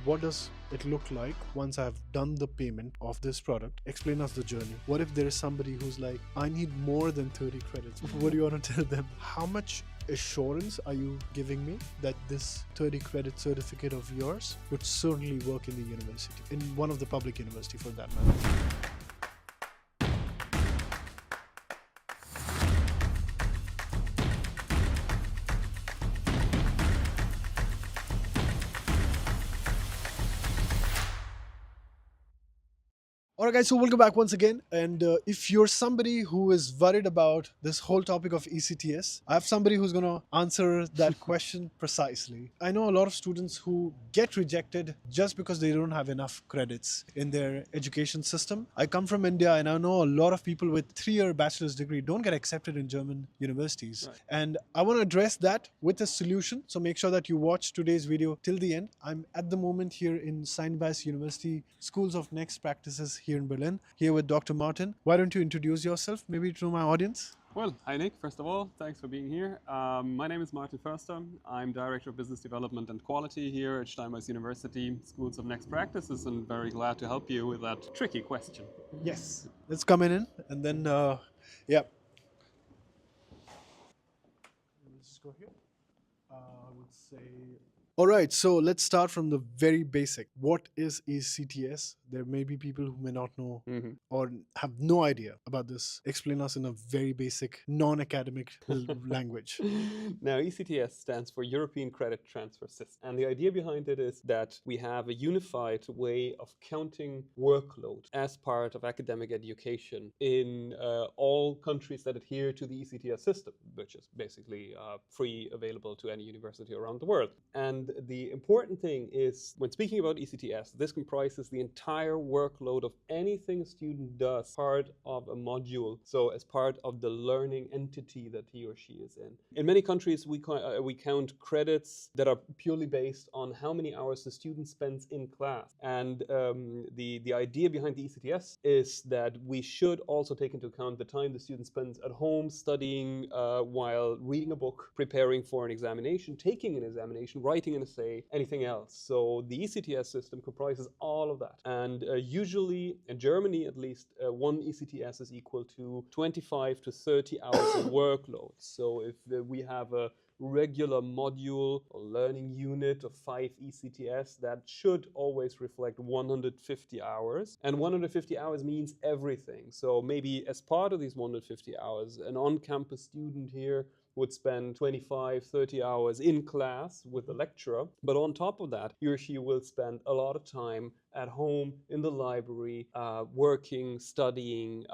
what does it look like once I've done the payment of this product? Explain us the journey. What if there is somebody who's like, I need more than 30 credits? What do you want to tell them? How much assurance are you giving me that this 30 credit certificate of yours would certainly work in the university, in one of the public university for that matter? Alright guys, so welcome back once again, and if you're somebody who is worried about this whole topic of ECTS, I have somebody who's going to answer that question precisely. I know a lot of students who get rejected just because they don't have enough credits in their education system. I come from India and I know a lot of people with 3-year bachelor's degree don't get accepted in German universities. Right. And I want to address that with a solution, so make sure that you watch today's video till the end. I'm at the moment here in Seinbas University Schools of Next Practices here in Berlin, here with Dr. Martin. Why don't you introduce yourself maybe to my audience? Well, hi Nick, first of all, thanks for being here. My name is Martin Förster. I'm Director of Business Development and Quality here at Steinbeiß University Schools of Next Practices, and very glad to help you with that tricky question. Yes, let's come in and then, yeah. Let's just go here. I would say... All right, so let's start from the very basic. What is ECTS? There may be people who may not know or have no idea about this. Explain us in a very basic, non-academic language. Now, ECTS stands for European Credit Transfer System. And the idea behind it is that we have a unified way of counting workload as part of academic education in all countries that adhere to the ECTS system, which is basically free, available to any university around the world. And the important thing is, when speaking about ECTS, this comprises the entire workload of anything a student does part of a module, so as part of the learning entity that he or she is in. In many countries, we count credits that are purely based on how many hours the student spends in class. And the idea behind the ECTS is that we should also take into account the time the student spends at home studying, while reading a book, preparing for an examination, taking an examination, writing an essay, anything else. So the ECTS system comprises all of that. And usually, in Germany at least, one ECTS is equal to 25 to 30 hours of workload. So if we have a regular module or learning unit of 5 ECTS, that should always reflect 150 hours. And 150 hours means everything. So maybe as part of these 150 hours, an on-campus student here would spend 25, 30 hours in class with the lecturer. But on top of that, he or she will spend a lot of time at home, in the library, working, studying,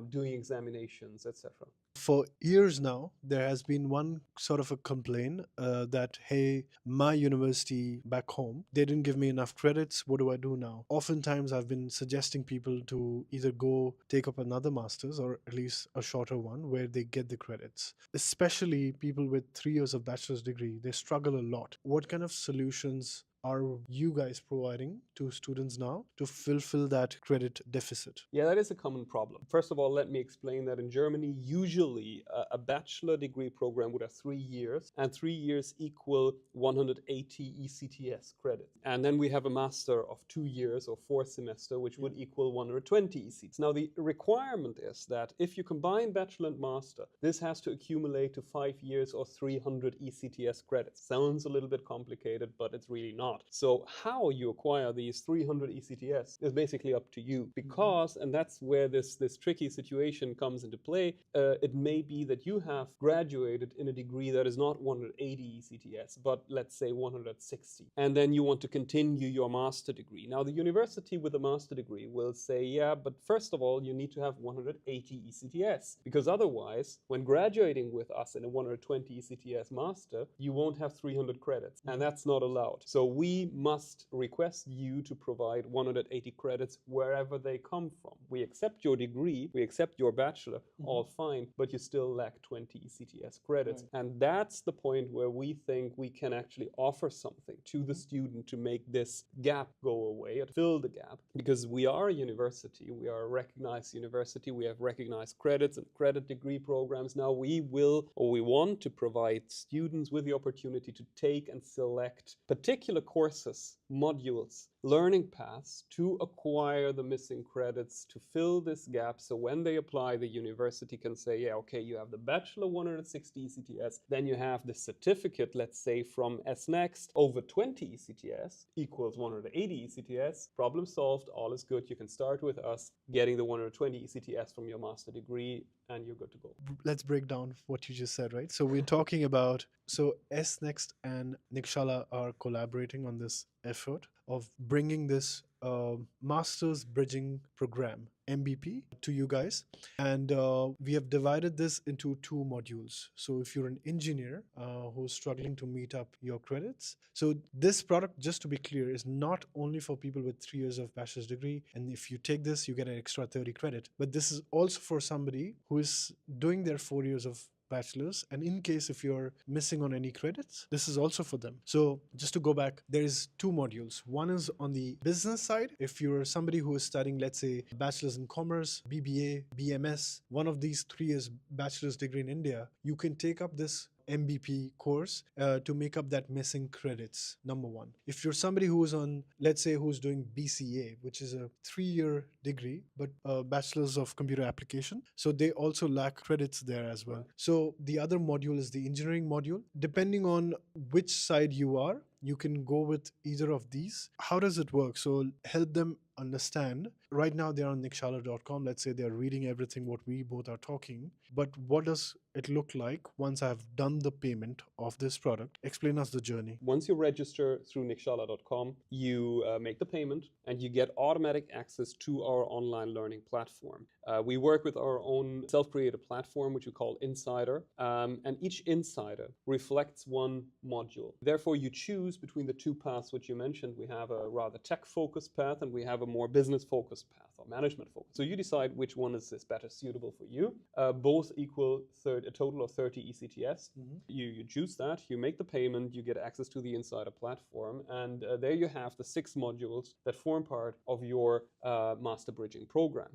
doing examinations, etc. For years now, there has been one sort of a complaint that, hey, my university back home, they didn't give me enough credits. What do I do now? Oftentimes, I've been suggesting people to either go take up another master's or at least a shorter one where they get the credits. Especially people with 3 years of bachelor's degree, they struggle a lot. What kind of solutions are you guys providing to students now to fulfill that credit deficit? Yeah, that is a common problem. First of all, let me explain that in Germany, usually a bachelor degree program would have 3 years, and 3 years equal 180 ECTS credits. And then we have a master of 2 years or 4 semester, which would equal 120 ECTS. Now, the requirement is that if you combine bachelor and master, this has to accumulate to 5 years or 300 ECTS credits. Sounds a little bit complicated, but it's really not. So how you acquire these 300 ECTS is basically up to you, because, and that's where this tricky situation comes into play, it may be that you have graduated in a degree that is not 180 ECTS, but let's say 160. And then you want to continue your master degree. Now, the university with a master degree will say, yeah, but first of all, you need to have 180 ECTS, because otherwise, when graduating with us in a 120 ECTS master, you won't have 300 credits, and that's not allowed. So we must request you to provide 180 credits wherever they come from. We accept your degree, we accept your bachelor, all fine, but you still lack 20 ECTS credits. Right. And that's the point where we think we can actually offer something to the student to make this gap go away and fill the gap. Because we are a university, we are a recognized university, we have recognized credits and credit degree programs. Now we will, or we want to provide students with the opportunity to take and select particular courses modules, learning paths to acquire the missing credits to fill this gap. So when they apply, the university can say, yeah, okay, you have the bachelor 160 ECTS, then you have the certificate, let's say from SNext, over 20 ECTS equals 180 ECTS. Problem solved, all is good. You can start with us getting the 120 ECTS from your master degree, and you're good to go. Let's break down what you just said, right? So we're talking about, so SNext and Nikshala are collaborating on this effort of bringing this master's bridging program MBP to you guys, and we have divided this into two modules. So if you're an engineer who's struggling to meet up your credits, so this product, just to be clear, is not only for people with 3 years of bachelor's degree, and if you take this you get an extra 30 credit, but this is also for somebody who is doing their 4 years of bachelor's, and in case if you're missing on any credits, this is also for them. So just to go back, there is two modules. One is on the business side. If you're somebody who is studying, let's say, bachelor's in commerce, BBA, BMS, one of these 3 years bachelor's degree in India, you can take up this MBP course to make up that missing credits, number one. If you're somebody who is on, let's say, who's doing BCA, which is a 3-year degree, but Bachelor's of Computer Application, so they also lack credits there as well. So the other module is the engineering module. Depending on which side you are, you can go with either of these. How does it work? So help them understand. Right now they're on nikshala.com. Let's say they're reading everything what we both are talking. But what does it look like once I've done the payment of this product? Explain us the journey. Once you register through nikshala.com, you make the payment and you get automatic access to our online learning platform. We work with our own self-created platform, which we call Insider, and each Insider reflects one module. Therefore, you choose between the two paths which you mentioned. We have a rather tech-focused path and we have a more business-focused path or management-focused. So you decide which one is better suitable for you. Both equal a total of 30 ECTS. You choose that, you make the payment, you get access to the Insider platform, and there you have the 6 modules that form part of your master bridging program.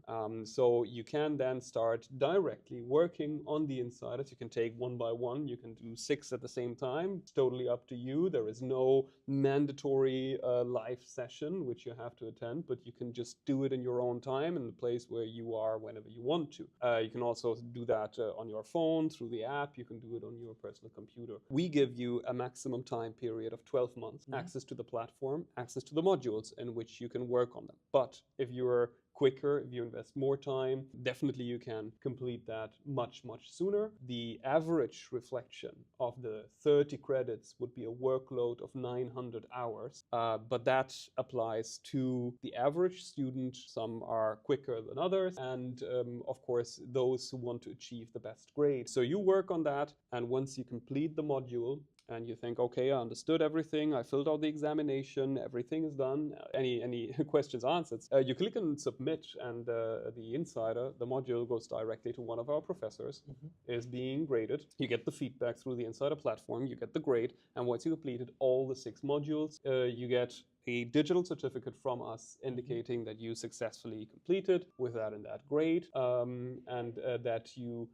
So you can then start directly working on the Insiders. You can take one by one, you can do 6 at the same time. It's totally up to you. There is no mandatory live session which you have to attend, but you can just do it in your own time in the place where you are whenever you want to. You can also do that on your phone, through the app. You can do it on your personal computer. We give you a maximum time period of 12 months, access to the platform, access to the modules in which you can work on them. But if you're quicker, if you invest more time, definitely you can complete that much, much sooner. The average reflection of the 30 credits would be a workload of 900 hours, but that applies to the average student. Some are quicker than others, and of course, those who want to achieve the best grade. So you work on that, and once you complete the module, and you think, okay, I understood everything, I filled out the examination, everything is done, any questions answered, you click on submit, and the Insider, the module, goes directly to one of our professors, is being graded. You get the feedback through the Insider platform, you get the grade, and once you completed all the 6 modules, you get a digital certificate from us indicating that you successfully completed with that and that grade, and that you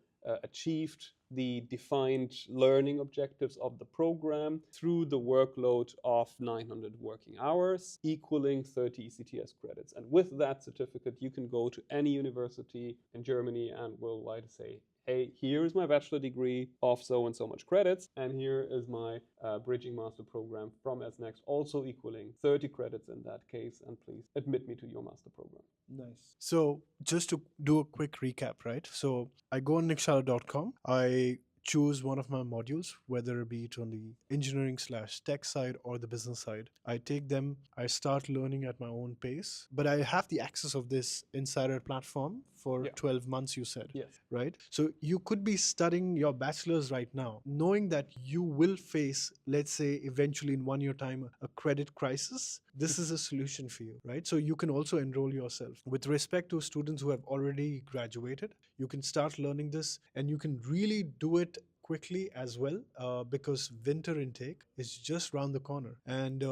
achieved the defined learning objectives of the program through the workload of 900 working hours, equaling 30 ECTS credits. And with that certificate, you can go to any university in Germany and will like to say, hey, here is my bachelor degree of so and so much credits, and here is my bridging master program from SNext, also equaling 30 credits in that case, and please admit me to your master program. Nice. So just to do a quick recap, right? So I go on nikshala.com, I choose one of my modules, whether it be it on the engineering/tech side or the business side. I take them, I start learning at my own pace, but I have the access of this Insider platform for 12 months, you said. Yes. Right? So you could be studying your bachelor's right now, knowing that you will face, let's say, eventually in 1 year time, a credit crisis. This is a solution for you, right? So you can also enroll yourself. With respect to students who have already graduated, you can start learning this, and you can really do it quickly as well, because winter intake is just around the corner, and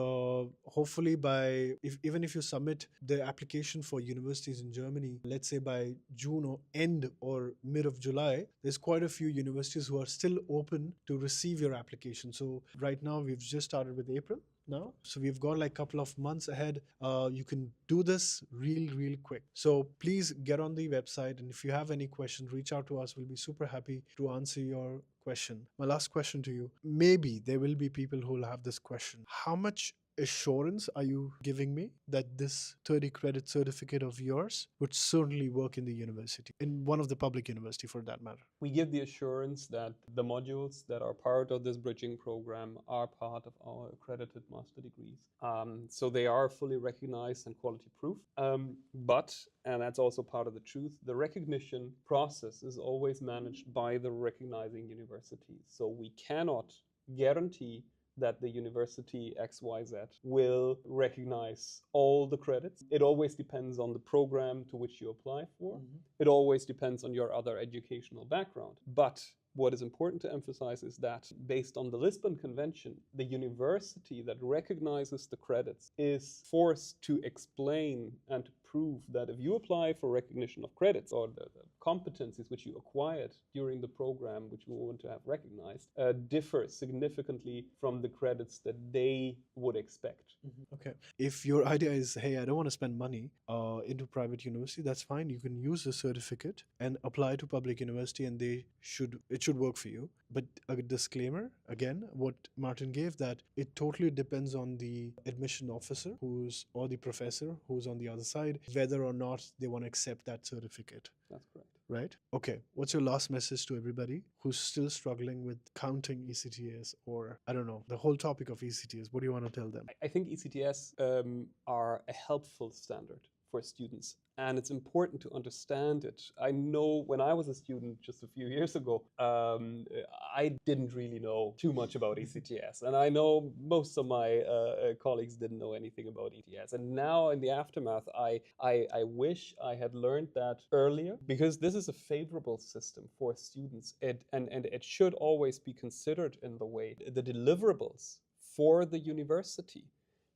hopefully even if you submit the application for universities in Germany, let's say by June or end or mid of July, there's quite a few universities who are still open to receive your application. So right now we've just started with April, now. So we've got like a couple of months ahead. You can do this real quick. So please get on the website, and if you have any questions, reach out to us. We'll be super happy to answer your question. My last question to you, maybe there will be people who will have this question: how much assurance are you giving me that this 30 credit certificate of yours would certainly work in the university, in one of the public university for that matter? We give the assurance that the modules that are part of this bridging program are part of our accredited master degrees. So they are fully recognized and quality proof. But, and that's also part of the truth, the recognition process is always managed by the recognizing universities. So we cannot guarantee that the university XYZ will recognize all the credits. It always depends on the program to which you apply for. It always depends on your other educational background. But what is important to emphasize is that based on the Lisbon Convention, the university that recognizes the credits is forced to explain and to prove that if you apply for recognition of credits or the competencies which you acquired during the program which you want to have recognized differ significantly from the credits that they would expect. Okay. If your idea is, hey, I don't want to spend money into private university, that's fine. You can use the certificate and apply to public university, and it should work for you. But a disclaimer again, what Martin gave, that it totally depends on the admission officer or the professor who's on the other side, whether or not they want to accept that certificate. That's correct. Right? Okay. What's your last message to everybody who's still struggling with counting ECTS, or I don't know, the whole topic of ECTS? What do you want to tell them? I think ECTS are a helpful standard for students, and it's important to understand it. I know when I was a student just a few years ago, I didn't really know too much about ECTS, and I know most of my colleagues didn't know anything about ECTS. And now in the aftermath, I wish I had learned that earlier, because this is a favorable system for students. And it should always be considered in the way the deliverables for the university,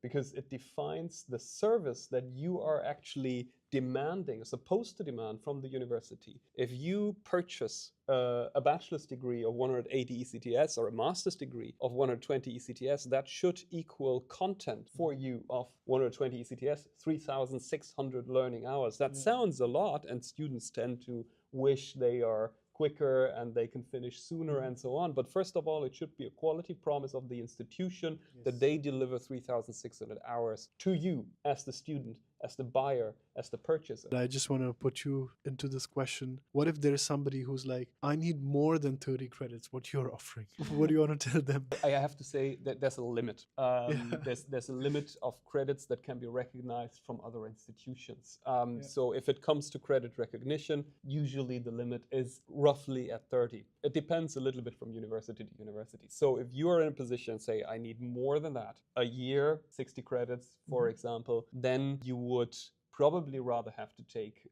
because it defines the service that you are actually demanding, supposed to demand from the university. If you purchase a bachelor's degree of 180 ECTS or a master's degree of 120 ECTS, that should equal content for you of 120 ECTS, 3,600 learning hours. That sounds a lot, and students tend to wish they are quicker and they can finish sooner and so on. But first of all, it should be a quality promise of the institution that they deliver 3,600 hours to you as the student, as the buyer, as the purchaser. I just want to put you into this question. What if there is somebody who's like, I need more than 30 credits, what you're offering? What do you want to tell them? I have to say that there's a limit. There's a limit of credits that can be recognized from other institutions. So if it comes to credit recognition, usually the limit is roughly at 30. It depends a little bit from university to university. So if you are in a position, say, I need more than that, a year, 60 credits, for example, then you would probably rather have to take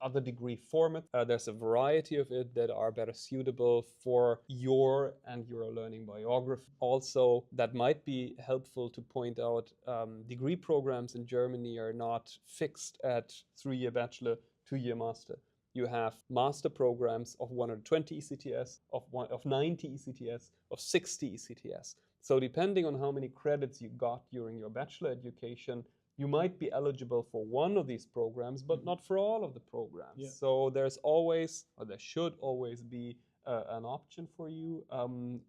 other degree formats. There's a variety of it that are better suitable for your learning biography. Also, that might be helpful to point out, degree programs in Germany are not fixed at 3-year bachelor, 2-year master. You have master programs of 120 ECTS, of 90 ECTS, of 60 ECTS. So depending on how many credits you got during your bachelor education, you might be eligible for one of these programs, but not for all of the programs. So there's always, or there should always be, an option for you.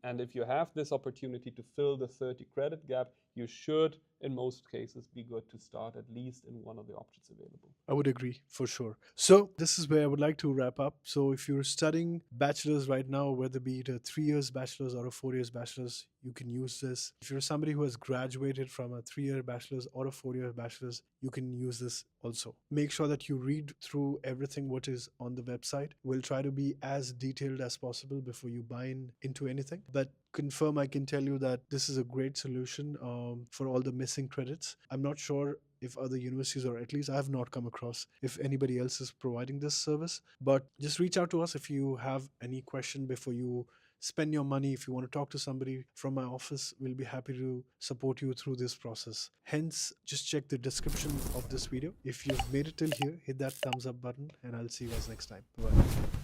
And if you have this opportunity to fill the 30 credit gap, you should, in most cases, be good to start at least in one of the options available. I would agree, for sure. So this is where I would like to wrap up. So if you're studying bachelor's right now, whether be it a 3 years bachelor's or a 4 years bachelor's, you can use this. If you're somebody who has graduated from a 3-year bachelor's or a 4-year bachelor's, you can use this also. Make sure that you read through everything what is on the website. We'll try to be as detailed as possible before you buy into anything. But confirm, I can tell you that this is a great solution for all the missing credits. I'm not sure if other universities, or at least I have not come across if anybody else is providing this service. But just reach out to us if you have any question before you spend your money. If you want to talk to somebody from my office, we'll be happy to support you through this process. Hence, just check the description of this video. If you've made it till here, hit that thumbs up button, and I'll see you guys next time. Bye.